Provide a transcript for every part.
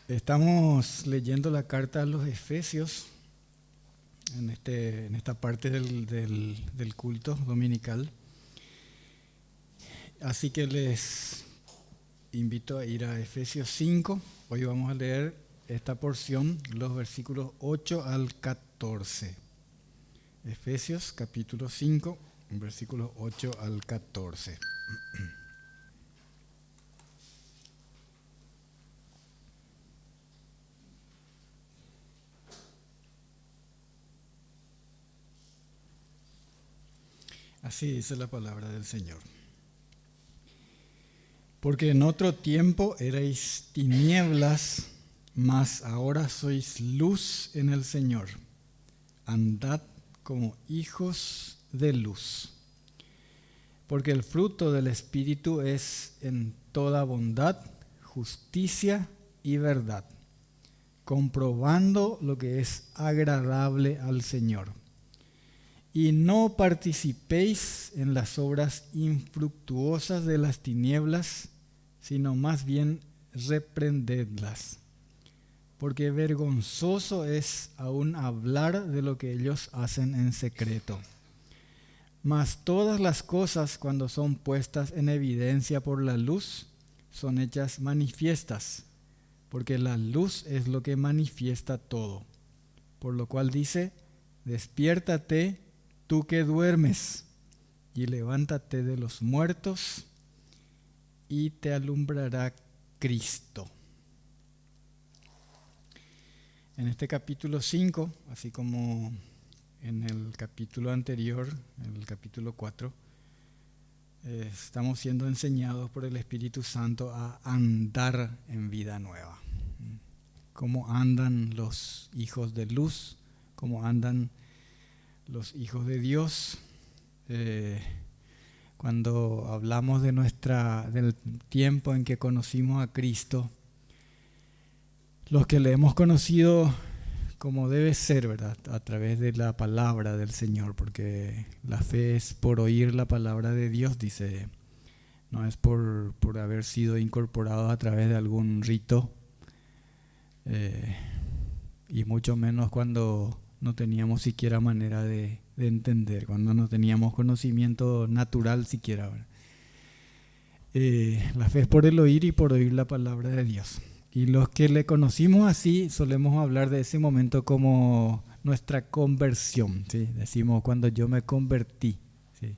Estamos leyendo la carta a los Efesios en esta parte del culto dominical. Así que les invito a ir a Efesios 5. Hoy vamos a leer esta porción, los versículos 8 al 14. Efesios capítulo 5, versículos 8 al 14. Así dice la palabra del Señor. Porque en otro tiempo erais tinieblas, mas ahora sois luz en el Señor. Andad como hijos de luz. Porque el fruto del Espíritu es en toda bondad, justicia y verdad, comprobando lo que es agradable al Señor. Y no participéis en las obras infructuosas de las tinieblas, sino más bien reprendedlas. Porque vergonzoso es aún hablar de lo que ellos hacen en secreto. Mas todas las cosas, cuando son puestas en evidencia por la luz, son hechas manifiestas, porque la luz es lo que manifiesta todo. Por lo cual dice: despiértate, tú que duermes, y levántate de los muertos, y te alumbrará Cristo. En este capítulo 5, así como en el capítulo anterior, en el capítulo 4, estamos siendo enseñados por el Espíritu Santo a andar en vida nueva. Cómo andan los hijos de luz, cómo andan los hijos de Dios. Cuando hablamos de del tiempo en que conocimos a Cristo, los que le hemos conocido como debe ser, ¿verdad? A través de la palabra del Señor, porque la fe es por oír la palabra de Dios, dice, no es por haber sido incorporado a través de algún rito, y mucho menos cuando no teníamos siquiera manera de entender, cuando no teníamos conocimiento natural siquiera. La fe es por el oír y por oír la palabra de Dios. Y los que le conocimos así, solemos hablar de ese momento como nuestra conversión, ¿sí? Decimos cuando yo me convertí, ¿sí?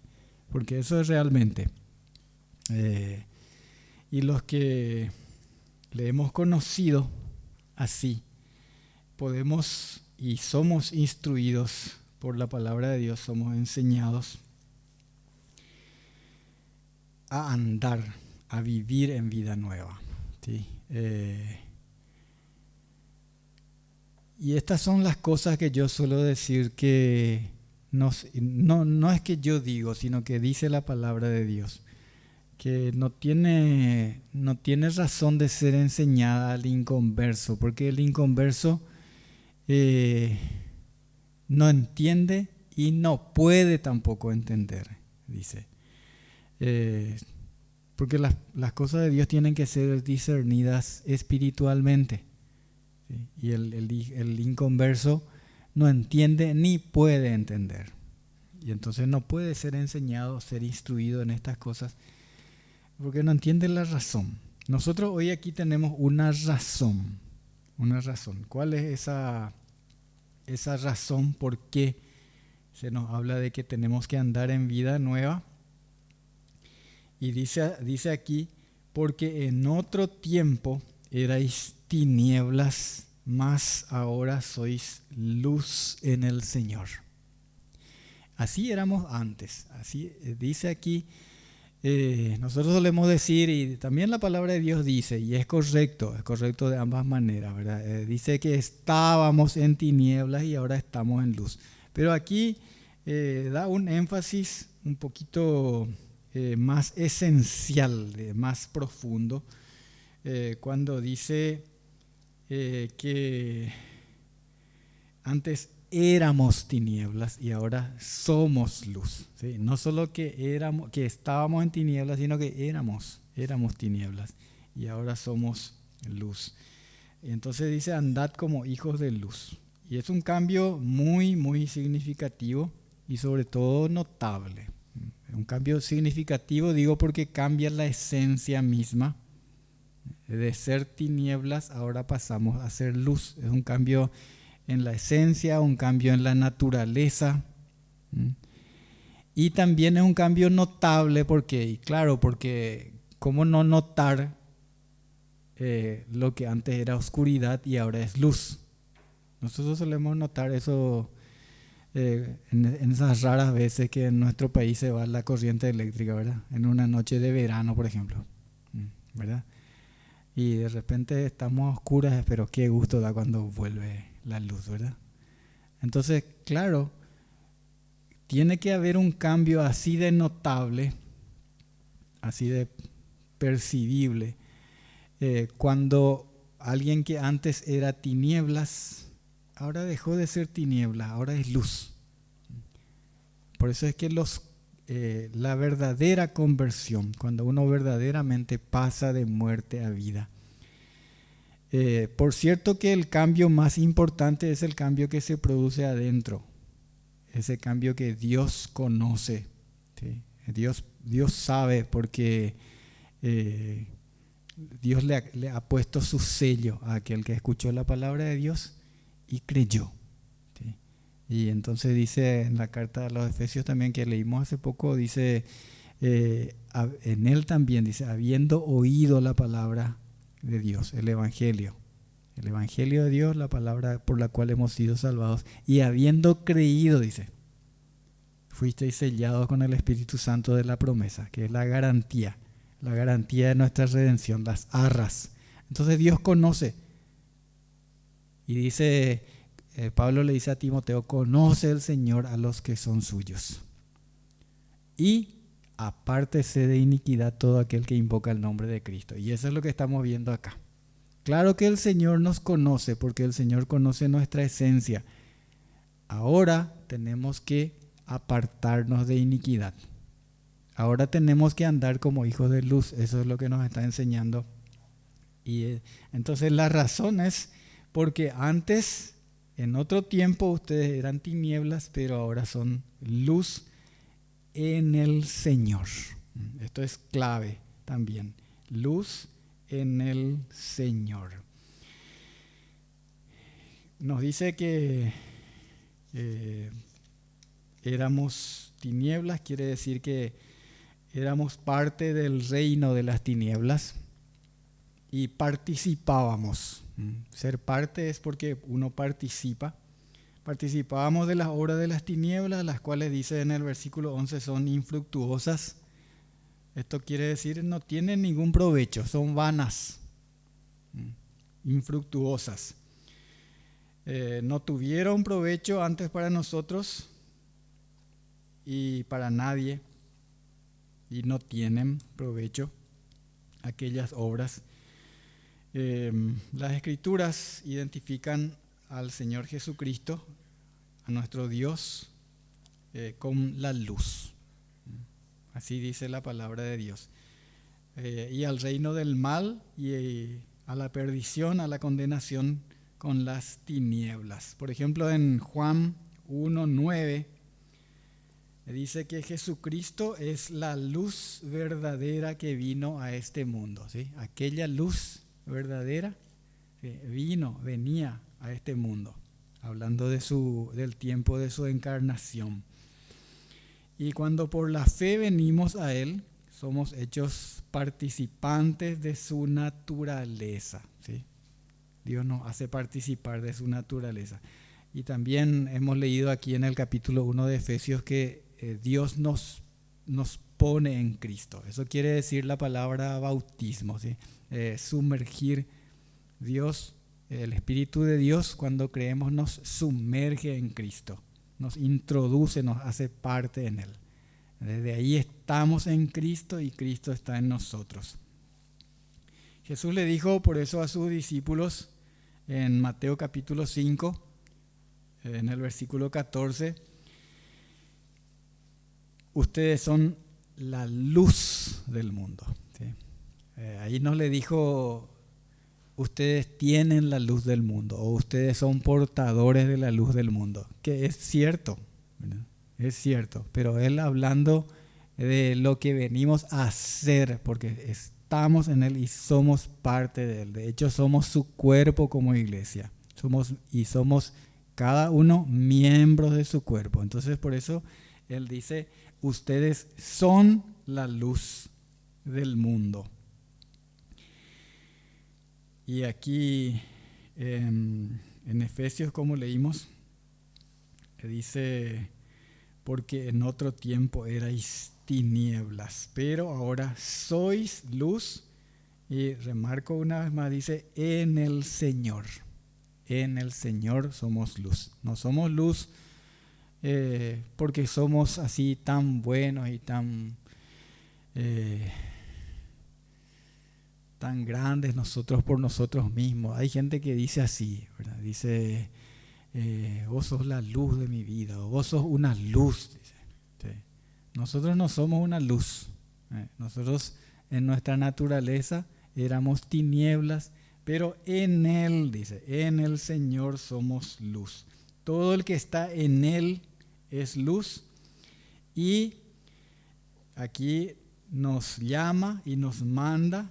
Porque eso es realmente. Y los que le hemos conocido así, podemos y somos instruidos por la palabra de Dios, somos enseñados a andar, a vivir en vida nueva, ¿sí? Y estas son las cosas que yo suelo decir que no es que yo digo, sino que dice la palabra de Dios, que no tiene razón de ser enseñada al inconverso, porque el inconverso no entiende y no puede tampoco entender, dice. Porque las cosas de Dios tienen que ser discernidas espiritualmente, ¿sí? Y el inconverso no entiende ni puede entender. Y entonces no puede ser enseñado, ser instruido en estas cosas, porque no entiende la razón. Nosotros hoy aquí tenemos una razón. ¿Cuál es esa razón por qué se nos habla de que tenemos que andar en vida nueva? Y dice aquí, porque en otro tiempo erais tinieblas, mas ahora sois luz en el Señor. Así éramos antes. Así dice aquí. Nosotros solemos decir, y también la palabra de Dios dice, y es correcto de ambas maneras, ¿verdad? Dice que estábamos en tinieblas y ahora estamos en luz. Pero aquí da un énfasis un poquito más esencial, más profundo, cuando dice que antes éramos tinieblas y ahora somos luz, ¿sí? No solo que estábamos en tinieblas, sino que éramos tinieblas y ahora somos luz. Y entonces dice, andad como hijos de luz. Y es un cambio muy, muy significativo y sobre todo notable. Un cambio significativo, digo, porque cambia la esencia misma. De ser tinieblas, ahora pasamos a ser luz. Es un cambio en la esencia, un cambio en la naturaleza. Y también es un cambio notable porque, y claro, porque ¿cómo no notar lo que antes era oscuridad y ahora es luz? Nosotros solemos notar eso en esas raras veces que en nuestro país se va la corriente eléctrica, ¿verdad? En una noche de verano, por ejemplo, ¿verdad? Y de repente estamos a oscuras, pero qué gusto da cuando vuelve la luz, ¿verdad? Entonces, claro, tiene que haber un cambio así de notable, así de percibible, cuando alguien que antes era tinieblas, ahora dejó de ser tinieblas, ahora es luz. Por eso es que la verdadera conversión, cuando uno verdaderamente pasa de muerte a vida. Por cierto que el cambio más importante es el cambio que se produce adentro, ese cambio que Dios conoce, ¿sí? Dios sabe porque Dios le ha puesto su sello a aquel que escuchó la palabra de Dios y creyó. ¿Sí? Y entonces dice en la carta a los Efesios también que leímos hace poco, dice, en él también, dice, habiendo oído la palabra de Dios, el Evangelio de Dios, la palabra por la cual hemos sido salvados, y habiendo creído, dice, fuisteis sellados con el Espíritu Santo de la promesa, que es la garantía de nuestra redención, las arras. Entonces Dios conoce. Y dice, Pablo le dice a Timoteo, conoce el Señor a los que son suyos. Y apártese de iniquidad todo aquel que invoca el nombre de Cristo. Y eso es lo que estamos viendo acá. Claro que el Señor nos conoce, porque el Señor conoce nuestra esencia. Ahora tenemos que apartarnos de iniquidad. Ahora tenemos que andar como hijos de luz. Eso es lo que nos está enseñando. Y entonces la razón es porque antes, en otro tiempo, ustedes eran tinieblas, pero ahora son luz en el Señor. Esto es clave también. Luz en el Señor. Nos dice que éramos tinieblas, quiere decir que éramos parte del reino de las tinieblas y participábamos. Ser parte es porque uno participa. Participábamos de las obras de las tinieblas, las cuales dice en el versículo 11 son infructuosas. Esto quiere decir no tienen ningún provecho, son vanas, infructuosas. No tuvieron provecho antes para nosotros y para nadie, y no tienen provecho aquellas obras. Las Escrituras identifican al Señor Jesucristo, a nuestro Dios, con la luz. Así dice la palabra de Dios. Y al reino del mal y a la perdición, a la condenación con las tinieblas. Por ejemplo, en Juan 1:9 dice que Jesucristo es la luz verdadera que vino a este mundo. ¿Sí? Aquella luz verdadera venía a este mundo, hablando del tiempo de su encarnación. Y cuando por la fe venimos a Él, somos hechos participantes de su naturaleza. ¿Sí? Dios nos hace participar de su naturaleza. Y también hemos leído aquí en el capítulo 1 de Efesios que Dios nos pone en Cristo. Eso quiere decir la palabra bautismo, ¿sí? Sumergir. Dios, el Espíritu de Dios, cuando creemos, nos sumerge en Cristo, nos introduce, nos hace parte en Él. Desde ahí estamos en Cristo y Cristo está en nosotros. Jesús le dijo por eso a sus discípulos en Mateo capítulo 5, en el versículo 14, ustedes son la luz del mundo. ¿Sí? Ahí no le dijo, ustedes tienen la luz del mundo o ustedes son portadores de la luz del mundo, que es cierto, ¿verdad? Es cierto, pero él hablando de lo que venimos a hacer, porque estamos en él y somos parte de él. De hecho, somos su cuerpo como iglesia. Somos cada uno miembros de su cuerpo. Entonces, por eso él dice, ustedes son la luz del mundo. Y aquí en Efesios, como leímos, dice, porque en otro tiempo erais tinieblas, pero ahora sois luz. Y remarco una vez más, dice, en el Señor. En el Señor somos luz. No somos luz porque somos así tan buenos y tan grandes nosotros por nosotros mismos. Hay gente que dice así, ¿verdad? Dice, vos sos la luz de mi vida, o vos sos una luz. Dice. ¿Sí? Nosotros no somos una luz. Nosotros en nuestra naturaleza éramos tinieblas, pero en Él, dice, en el Señor somos luz. Todo el que está en Él es luz. Y aquí nos llama y nos manda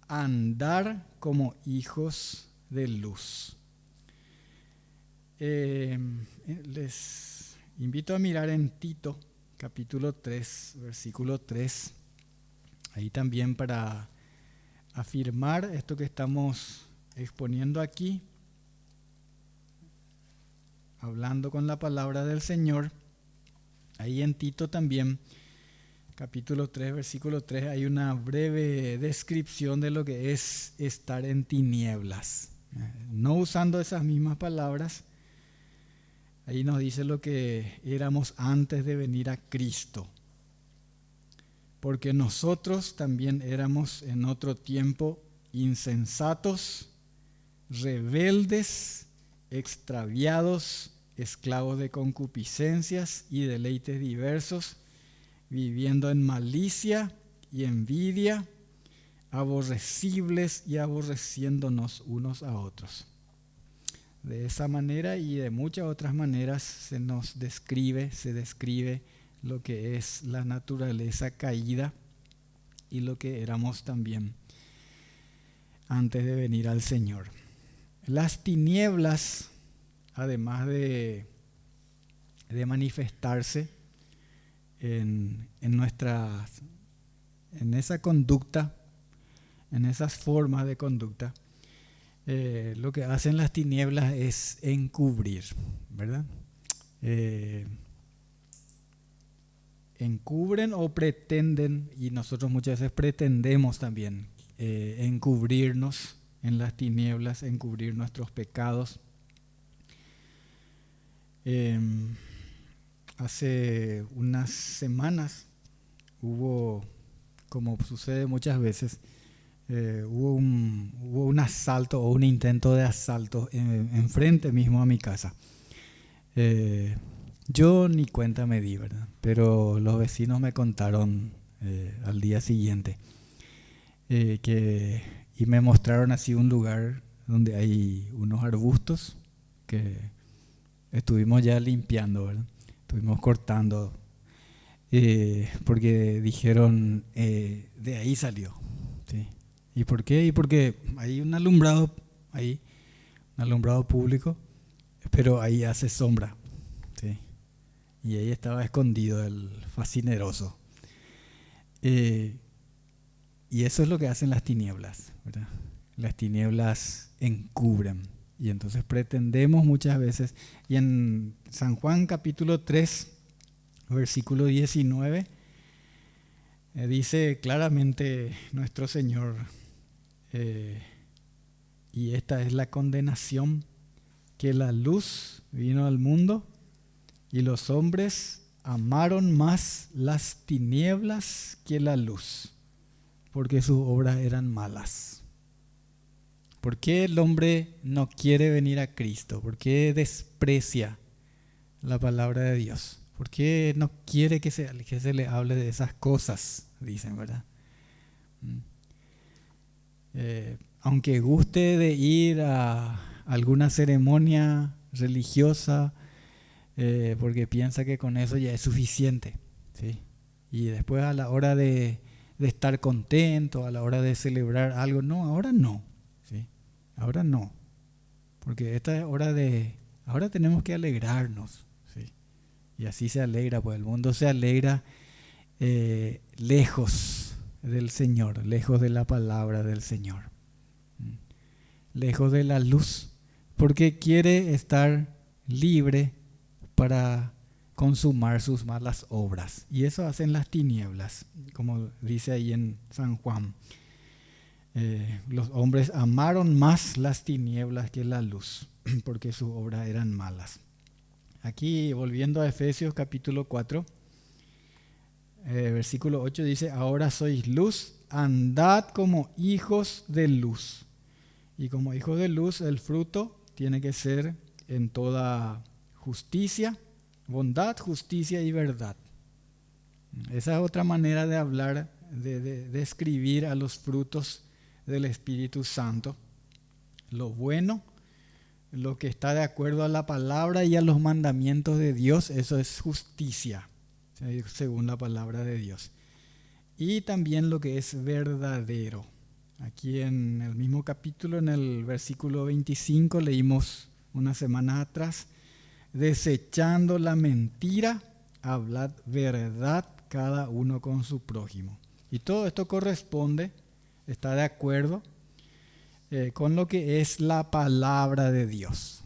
a andar como hijos de luz. Les invito a mirar en Tito, capítulo 3, versículo 3. Ahí también para afirmar esto que estamos exponiendo aquí, hablando con la palabra del Señor. Ahí en Tito también, capítulo 3, versículo 3, hay una breve descripción de lo que es estar en tinieblas. No usando esas mismas palabras, ahí nos dice lo que éramos antes de venir a Cristo. Porque nosotros también éramos en otro tiempo insensatos, rebeldes, extraviados, esclavos de concupiscencias y deleites diversos, viviendo en malicia y envidia, aborrecibles y aborreciéndonos unos a otros. De esa manera y de muchas otras maneras se describe lo que es la naturaleza caída y lo que éramos también antes de venir al Señor. Las tinieblas, además de manifestarse en esa conducta, en esas formas de conducta, lo que hacen las tinieblas es encubrir, ¿verdad? Encubren o pretenden, y nosotros muchas veces pretendemos también encubrirnos en las tinieblas, encubrir nuestros pecados. Hace unas semanas hubo, como sucede muchas veces, hubo un asalto o un intento de asalto enfrente mismo a mi casa. Yo ni cuenta me di, ¿verdad? Pero los vecinos me contaron al día siguiente y me mostraron así un lugar donde hay unos arbustos que estuvimos ya limpiando, ¿verdad? Estuvimos cortando porque dijeron de ahí salió, ¿sí? ¿Y por qué? Y porque hay un alumbrado público, pero ahí hace sombra, ¿sí? Y ahí estaba escondido el fascineroso. Y eso es lo que hacen las tinieblas, ¿verdad? Las tinieblas encubren. Y entonces pretendemos muchas veces, y en San Juan capítulo 3, versículo 19, dice claramente nuestro Señor, y esta es la condenación, que la luz vino al mundo y los hombres amaron más las tinieblas que la luz, porque sus obras eran malas. ¿Por qué el hombre no quiere venir a Cristo? ¿Por qué desprecia la palabra de Dios? ¿Por qué no quiere que se le hable de esas cosas? Dicen, ¿verdad? aunque guste de ir a alguna ceremonia religiosa, porque piensa que con eso ya es suficiente, ¿sí? Y después a la hora de estar contento, a la hora de celebrar algo, no, ahora no, ¿sí? Ahora no, porque esta es hora ahora tenemos que alegrarnos, ¿sí? Y así se alegra, pues el mundo se alegra lejos del Señor, lejos de la palabra del Señor, lejos de la luz, porque quiere estar libre para consumar sus malas obras. Y eso hacen las tinieblas, como dice ahí en San Juan. Los hombres amaron más las tinieblas que la luz, porque sus obras eran malas. Aquí, volviendo a Efesios capítulo 4, versículo 8 dice: ahora sois luz, andad como hijos de luz. Y como hijos de luz, el fruto tiene que ser en toda justicia, bondad, justicia y verdad. Esa es otra manera de hablar, de describir a los frutos del Espíritu Santo. Lo bueno, lo que está de acuerdo a la palabra y a los mandamientos de Dios, eso es justicia, según la palabra de Dios. Y también lo que es verdadero. Aquí en el mismo capítulo, en el versículo 25, leímos una semana atrás: desechando la mentira, hablad verdad cada uno con su prójimo. Y todo esto corresponde, está de acuerdo con lo que es la palabra de Dios.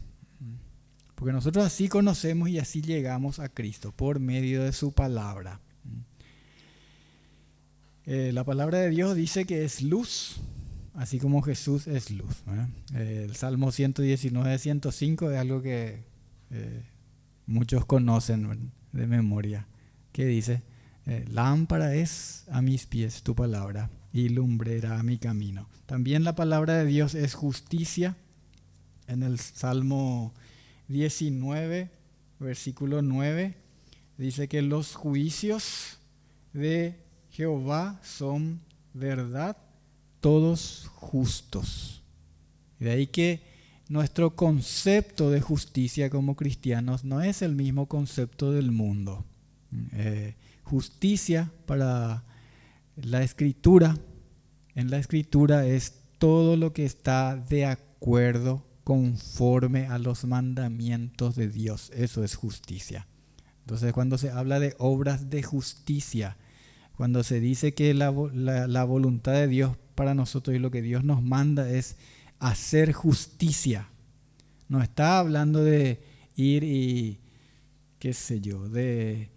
Porque nosotros así conocemos y así llegamos a Cristo, por medio de su palabra. La palabra de Dios dice que es luz, así como Jesús es luz. El Salmo 119, 105 es algo que muchos conocen de memoria, que dice: lámpara es a mis pies tu palabra y lumbrera a mi camino. También la palabra de Dios es justicia. En el Salmo 19, versículo 9, dice que los juicios de Jehová son verdad, todos justos. Y de ahí que nuestro concepto de justicia como cristianos no es el mismo concepto del mundo. Justicia para la Escritura, en la Escritura es todo lo que está de acuerdo, conforme a los mandamientos de Dios. Eso es justicia. Entonces, cuando se habla de obras de justicia, cuando se dice que la voluntad de Dios para nosotros y lo que Dios nos manda es hacer justicia, no está hablando de ir y, qué sé yo, de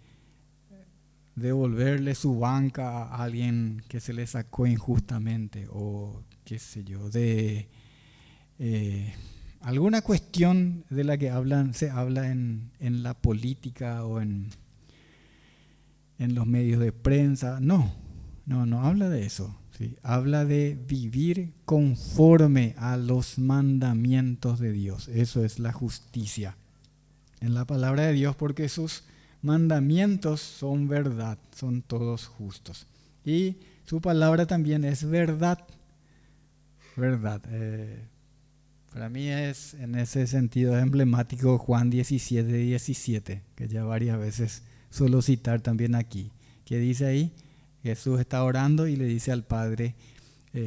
devolverle su banca a alguien que se le sacó injustamente, o qué sé yo, de alguna cuestión de la que se habla en la política o en los medios de prensa. No habla de eso, ¿sí? Habla de vivir conforme a los mandamientos de Dios. Eso es la justicia en la palabra de Dios, porque sus mandamientos son verdad, son todos justos. Y su palabra también es verdad. Para mí es en ese sentido emblemático Juan 17:17, que ya varias veces suelo citar también aquí, que dice ahí: Jesús está orando y le dice al Padre: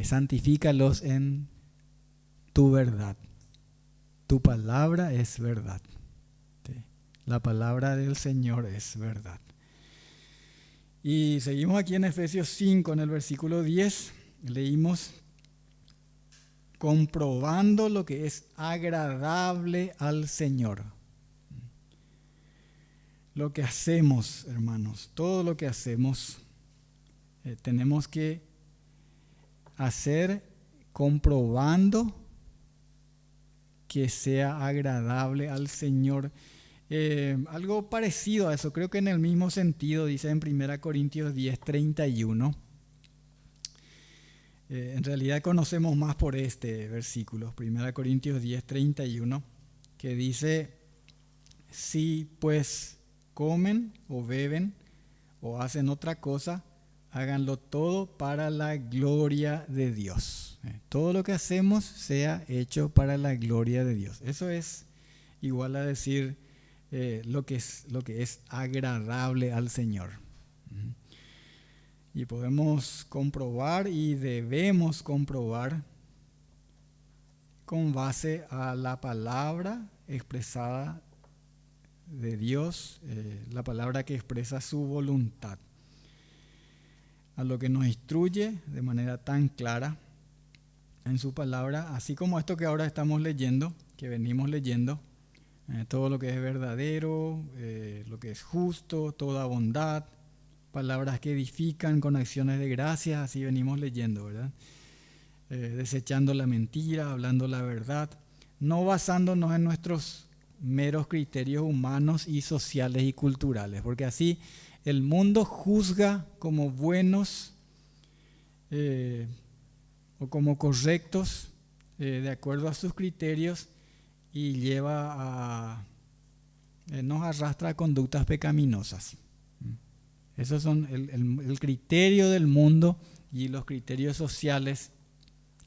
santifícalos en tu verdad. Tu palabra es verdad. ¿Sí? La palabra del Señor es verdad. Y seguimos aquí en Efesios 5, en el versículo 10, leímos: comprobando lo que es agradable al Señor. Lo que hacemos, hermanos, todo lo que hacemos, tenemos que hacer comprobando que sea agradable al Señor. Algo parecido a eso, creo que en el mismo sentido, dice en 1 Corintios 10:31. En realidad conocemos más por este versículo, 1 Corintios 10:31, que dice: si pues comen o beben o hacen otra cosa, háganlo todo para la gloria de Dios. Todo lo que hacemos sea hecho para la gloria de Dios. Eso es igual a decir lo que es agradable al Señor. Y podemos comprobar y debemos comprobar con base a la palabra expresada de Dios, la palabra que expresa su voluntad, a lo que nos instruye de manera tan clara en su palabra, así como esto que ahora estamos leyendo, que venimos leyendo, todo lo que es verdadero, lo que es justo, toda bondad, palabras que edifican con acciones de gracias, así venimos leyendo, ¿verdad? Desechando la mentira, hablando la verdad, no basándonos en nuestros meros criterios humanos y sociales y culturales, porque así el mundo juzga como buenos o como correctos de acuerdo a sus criterios y nos arrastra a conductas pecaminosas. Esos son el criterio del mundo, y los criterios sociales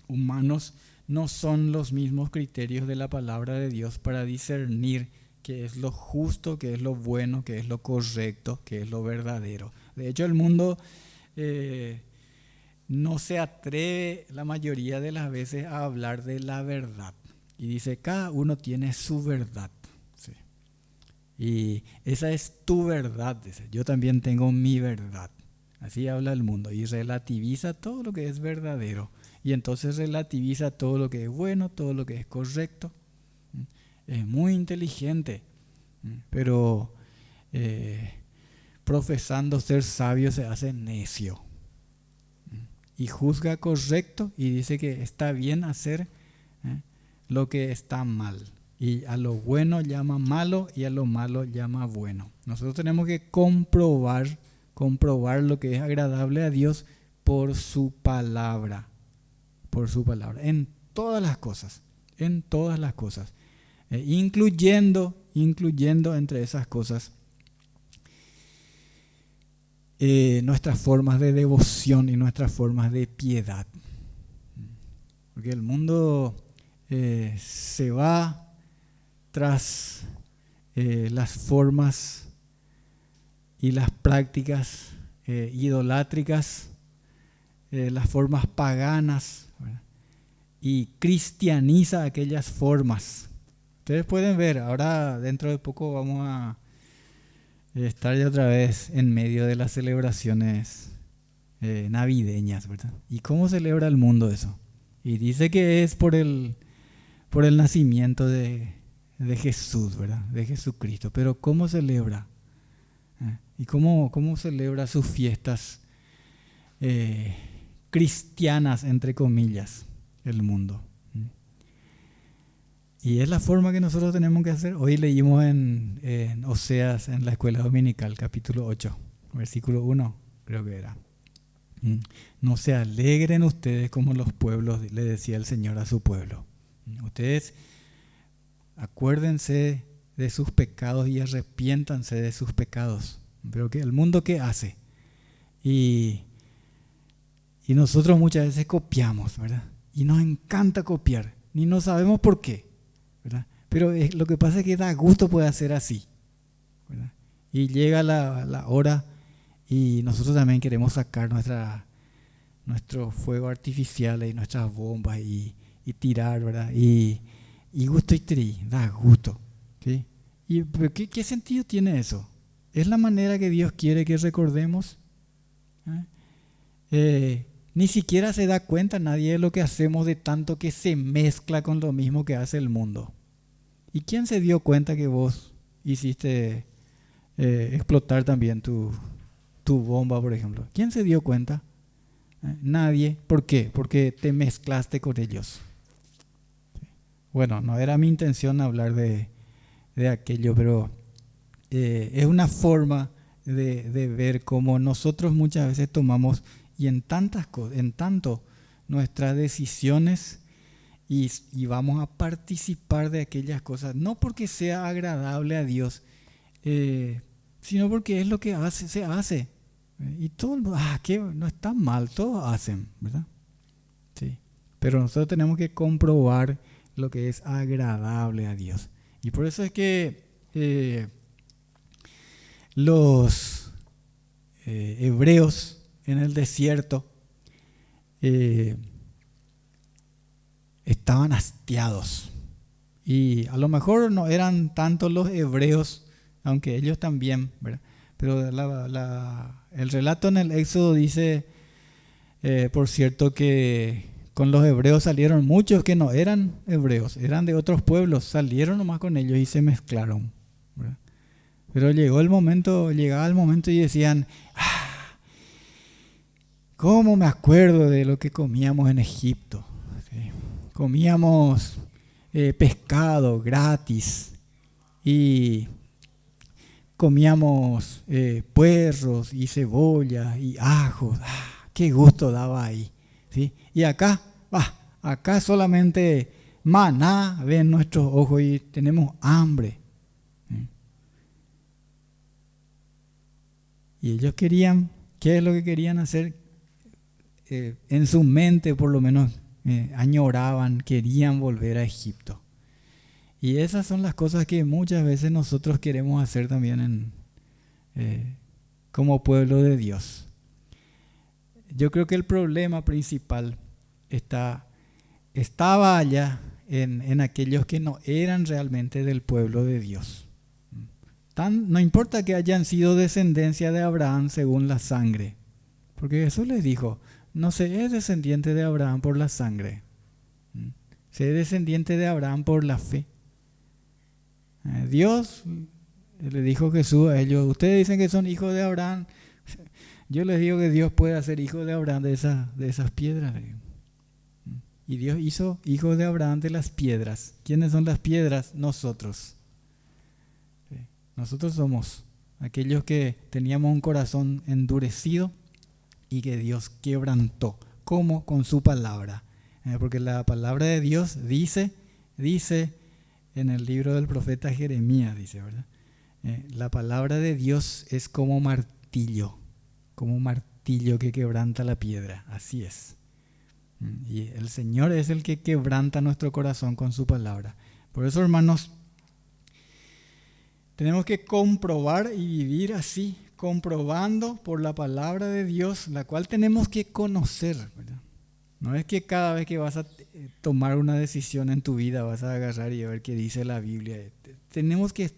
humanos no son los mismos criterios de la palabra de Dios para discernir qué es lo justo, qué es lo bueno, qué es lo correcto, qué es lo verdadero. De hecho, el mundo no se atreve la mayoría de las veces a hablar de la verdad. Y dice, cada uno tiene su verdad. Sí. Y esa es tu verdad, dice. Yo también tengo mi verdad. Así habla el mundo y relativiza todo lo que es verdadero. Y entonces relativiza todo lo que es bueno, todo lo que es correcto. Es muy inteligente, pero profesando ser sabio se hace necio. Y juzga correcto y dice que está bien hacer lo que está mal. Y a lo bueno llama malo y a lo malo llama bueno. Nosotros tenemos que comprobar lo que es agradable a Dios por su palabra. Por su palabra. En todas las cosas. Incluyendo entre esas cosas nuestras formas de devoción y nuestras formas de piedad. Porque el mundo se va tras las formas y las prácticas idolátricas, las formas paganas, ¿verdad? Y cristianiza aquellas formas. Ustedes pueden ver, ahora dentro de poco vamos a estar ya otra vez en medio de las celebraciones navideñas, ¿verdad? ¿Y cómo celebra el mundo eso? Y dice que es por el nacimiento de Jesús, ¿verdad? De Jesucristo. Pero ¿cómo celebra? ¿Y cómo celebra sus fiestas cristianas, entre comillas, el mundo? Y es la forma que nosotros tenemos que hacer. Hoy leímos en Oseas, en la escuela dominical, capítulo 8, versículo 1, creo que era. No se alegren ustedes como los pueblos, le decía el Señor a su pueblo. Ustedes acuérdense de sus pecados y arrepiéntanse de sus pecados. Pero que el mundo, ¿qué hace? Y nosotros muchas veces copiamos, ¿verdad? Y nos encanta copiar, ni no sabemos por qué, ¿verdad? Pero lo que pasa es que da gusto poder hacer así, ¿verdad? Y llega la hora y nosotros también queremos sacar nuestros fuegos artificiales y nuestras bombas y tirar, ¿verdad? Y gusto y tri, da gusto, ¿sí? ¿Pero qué sentido tiene eso? ¿Es la manera que Dios quiere que recordemos? Ni siquiera se da cuenta nadie de lo que hacemos, de tanto que se mezcla con lo mismo que hace el mundo. ¿Y quién se dio cuenta que vos hiciste explotar también tu bomba, por ejemplo? ¿Quién se dio cuenta? Nadie. ¿Por qué? Porque te mezclaste con ellos. Bueno, no era mi intención hablar de aquello, pero es una forma de ver cómo nosotros muchas veces tomamos y en tanto nuestras decisiones y vamos a participar de aquellas cosas, no porque sea agradable a Dios, sino porque es lo que se hace. Y todo el mundo, que no está mal, todos hacen, ¿verdad? Sí. Pero nosotros tenemos que comprobar lo que es agradable a Dios. Y por eso es que los hebreos en el desierto estaban hastiados. Y a lo mejor no eran tanto los hebreos, aunque ellos también, ¿verdad? Pero el relato en el Éxodo dice, por cierto, que con los hebreos salieron muchos que no eran hebreos, eran de otros pueblos, salieron nomás con ellos y se mezclaron, ¿verdad? Pero llegaba el momento y decían, ¿cómo me acuerdo de lo que comíamos en Egipto? ¿Sí? Comíamos pescado gratis y comíamos puerros y cebollas y ajos. Qué gusto daba ahí, ¿sí? Y acá solamente maná ven nuestros ojos y tenemos hambre. Y ellos querían, ¿qué es lo que querían hacer? En su mente por lo menos añoraban, querían volver a Egipto. Y esas son las cosas que muchas veces nosotros queremos hacer también como pueblo de Dios. Yo creo que el problema principal estaba allá en aquellos que no eran realmente del pueblo de Dios. No importa que hayan sido descendencia de Abraham según la sangre, porque Jesús les dijo, no se es descendiente de Abraham por la sangre, se es descendiente de Abraham por la fe. Dios le dijo Jesús a ellos, ustedes dicen que son hijos de Abraham, yo les digo que Dios puede hacer hijos de Abraham de esas piedras. Y Dios hizo hijos de Abraham de las piedras. ¿Quiénes son las piedras? Nosotros. Nosotros somos aquellos que teníamos un corazón endurecido y que Dios quebrantó. ¿Cómo? Con su palabra. Porque la palabra de Dios dice en el libro del profeta Jeremías, dice, ¿verdad? La palabra de Dios es como un martillo que quebranta la piedra. Así es. Y el Señor es el que quebranta nuestro corazón con su palabra. Por eso, hermanos, tenemos que comprobar y vivir así, comprobando por la palabra de Dios, la cual tenemos que conocer, ¿verdad? No es que cada vez que vas a tomar una decisión en tu vida vas a agarrar y a ver qué dice la Biblia. Tenemos que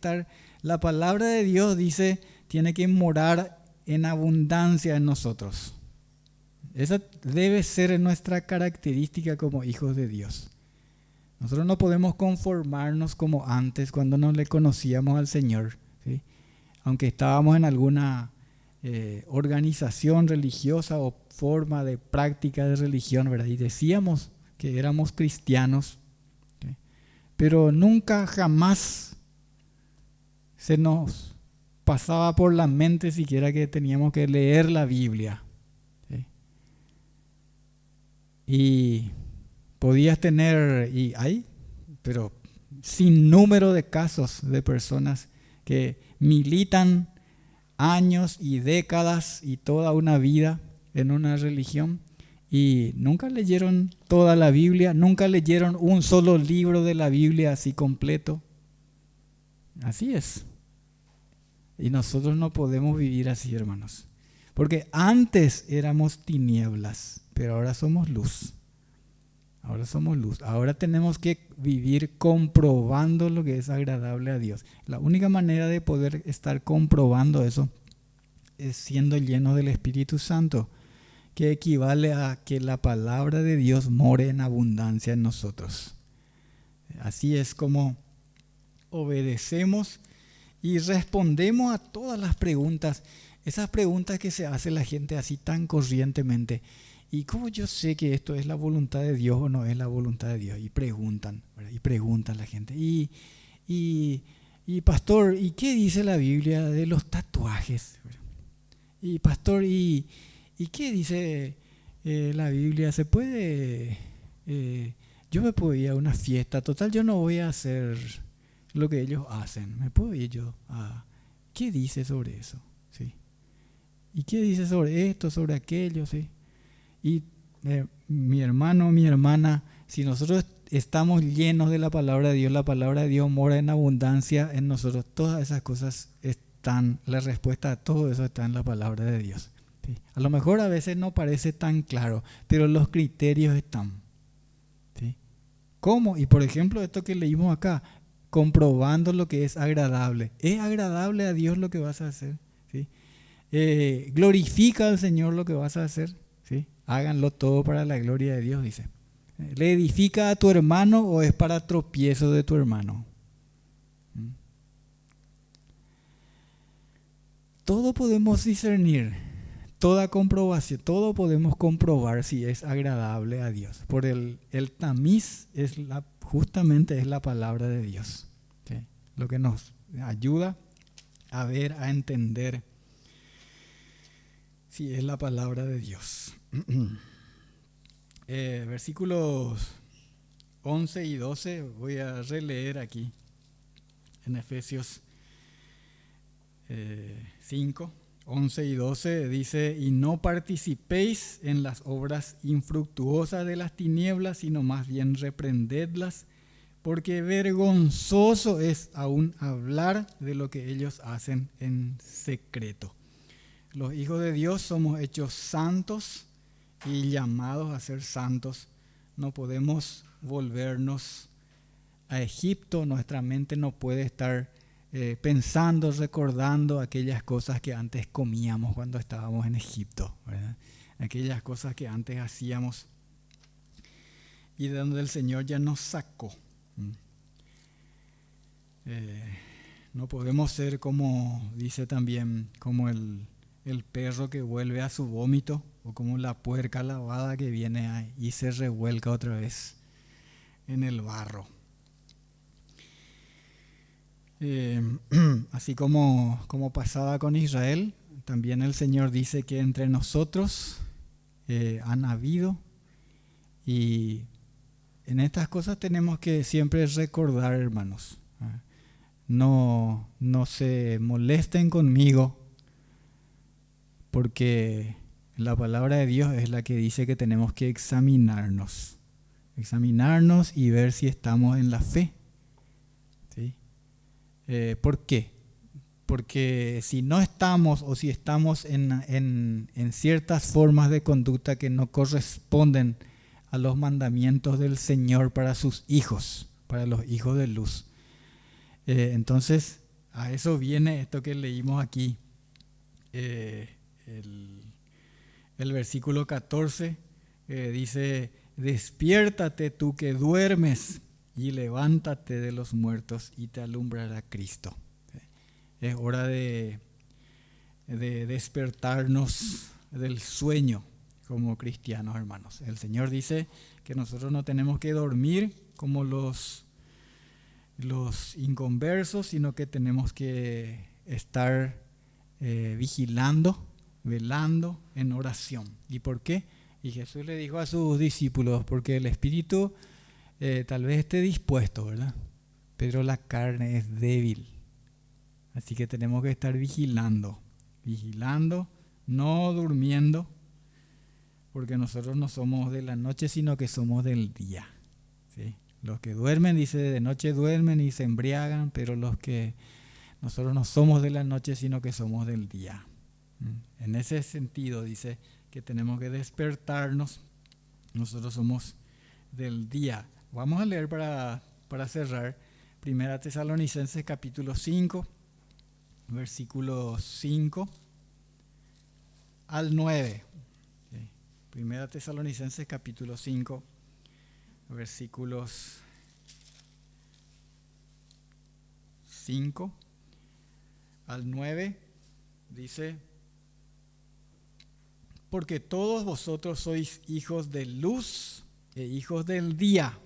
la palabra de Dios dice, tiene que morar en abundancia en nosotros. Esa debe ser nuestra característica como hijos de Dios. Nosotros no podemos conformarnos como antes cuando no le conocíamos al Señor, ¿sí? Aunque estábamos en alguna organización religiosa o forma de práctica de religión, ¿verdad? Y decíamos que éramos cristianos, ¿sí? Pero nunca jamás se nos pasaba por la mente siquiera que teníamos que leer la Biblia, ¿sí? Y podías tener, y hay, pero sin número de casos de personas que militan años y décadas y toda una vida en una religión y nunca leyeron toda la Biblia, nunca leyeron un solo libro de la Biblia así completo. Así es. Y nosotros no podemos vivir así, hermanos. Porque antes éramos tinieblas, pero ahora somos luz. Ahora somos luz. Ahora tenemos que vivir comprobando lo que es agradable a Dios. La única manera de poder estar comprobando eso es siendo llenos del Espíritu Santo, que equivale a que la palabra de Dios more en abundancia en nosotros. Así es como obedecemos y respondemos a todas las preguntas, esas preguntas que se hace la gente así tan corrientemente. ¿Y cómo yo sé que esto es la voluntad de Dios o no es la voluntad de Dios? Y preguntan, ¿verdad? Y preguntan la gente. Y pastor, ¿y qué dice la Biblia de los tatuajes? Y pastor, ¿y qué dice la Biblia? ¿Se puede? Yo me puedo ir a una fiesta. Total, yo no voy a hacer lo que ellos hacen. ¿Me puedo ir yo a qué dice sobre eso? ¿Sí? ¿Y qué dice sobre esto, sobre aquello? ¿Sí? Y mi hermano, mi hermana, si nosotros estamos llenos de la palabra de Dios mora en abundancia en nosotros, todas esas cosas están, la respuesta a todo eso está en la palabra de Dios. ¿Sí? A lo mejor a veces no parece tan claro, pero los criterios están. ¿Sí? ¿Cómo? Y por ejemplo, esto que leímos acá, comprobando lo que es agradable. ¿Es agradable a Dios lo que vas a hacer? ¿Sí? ¿Glorifica al Señor lo que vas a hacer? ¿Sí? Háganlo todo para la gloria de Dios, dice. ¿Le edifica a tu hermano o es para tropiezo de tu hermano? Todo podemos discernir, toda comprobación, todo podemos comprobar si es agradable a Dios. Por el tamiz justamente es la palabra de Dios. ¿Sí? Lo que nos ayuda a ver, a entender si es la palabra de Dios. Versículos 11 y 12 voy a releer aquí en Efesios 5, 11 y 12 dice: y no participéis en las obras infructuosas de las tinieblas, sino más bien reprendedlas, porque vergonzoso es aún hablar de lo que ellos hacen en secreto. Los hijos de Dios somos hechos santos y llamados a ser santos. No podemos volvernos a Egipto, nuestra mente no puede estar pensando, recordando aquellas cosas que antes comíamos cuando estábamos en Egipto, ¿verdad? Aquellas cosas que antes hacíamos y de donde el Señor ya nos sacó. No podemos ser como, dice también, como el perro que vuelve a su vómito, o como la puerca lavada que viene ahí y se revuelca otra vez en el barro. Así como pasaba con Israel, también el Señor dice que entre nosotros han habido, y en estas cosas tenemos que siempre recordar, hermanos, no se molesten conmigo, porque la palabra de Dios es la que dice que tenemos que examinarnos y ver si estamos en la fe. ¿Sí? ¿Por qué? Porque si no estamos, o si estamos en ciertas formas de conducta que no corresponden a los mandamientos del Señor para sus hijos, para los hijos de luz, entonces a eso viene esto que leímos aquí, el versículo 14, dice: despiértate tú que duermes, y levántate de los muertos, y te alumbrará Cristo. Es hora de despertarnos del sueño como cristianos, hermanos. El Señor dice que nosotros no tenemos que dormir como los inconversos, sino que tenemos que estar vigilando, velando en oración. ¿Y por qué? Y Jesús le dijo a sus discípulos: porque el espíritu tal vez esté dispuesto, ¿verdad? Pero la carne es débil. Así que tenemos que estar vigilando, no durmiendo, porque nosotros no somos de la noche, sino que somos del día. ¿Sí? Los que duermen, dice, de noche duermen y se embriagan, pero nosotros no somos de la noche, sino que somos del día. En ese sentido dice que tenemos que despertarnos. Nosotros somos del día. Vamos a leer para cerrar 1 Tesalonicenses capítulo 5, versículos 5 al 9. 1 Tesalonicenses capítulo 5, versículos 5 al 9, dice: porque todos vosotros sois hijos de luz e hijos del día.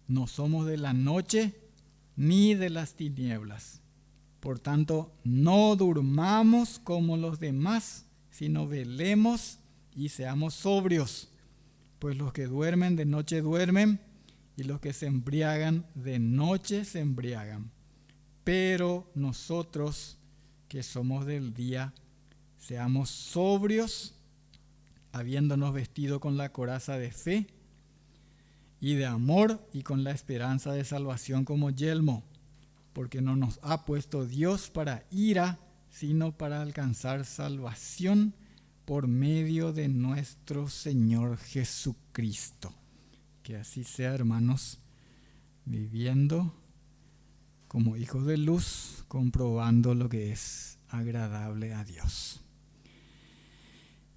No somos de la noche ni de las tinieblas. Por tanto, no durmamos como los demás, sino velemos y seamos sobrios. Pues los que duermen de noche duermen, y los que se embriagan de noche se embriagan. Pero nosotros, que somos del día, Seamos sobrios, habiéndonos vestido con la coraza de fe y de amor y con la esperanza de salvación como yelmo, porque no nos ha puesto Dios para ira, sino para alcanzar salvación por medio de nuestro Señor Jesucristo. Que así sea, hermanos, viviendo como hijos de luz, comprobando lo que es agradable a Dios.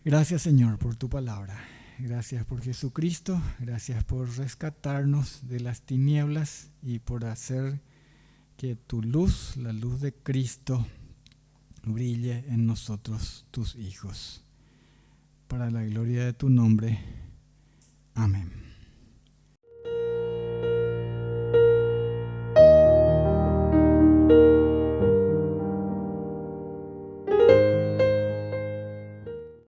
Gracias, Señor, por tu palabra. Gracias por Jesucristo. Gracias por rescatarnos de las tinieblas y por hacer que tu luz, la luz de Cristo, brille en nosotros, tus hijos. Para la gloria de tu nombre. Amén.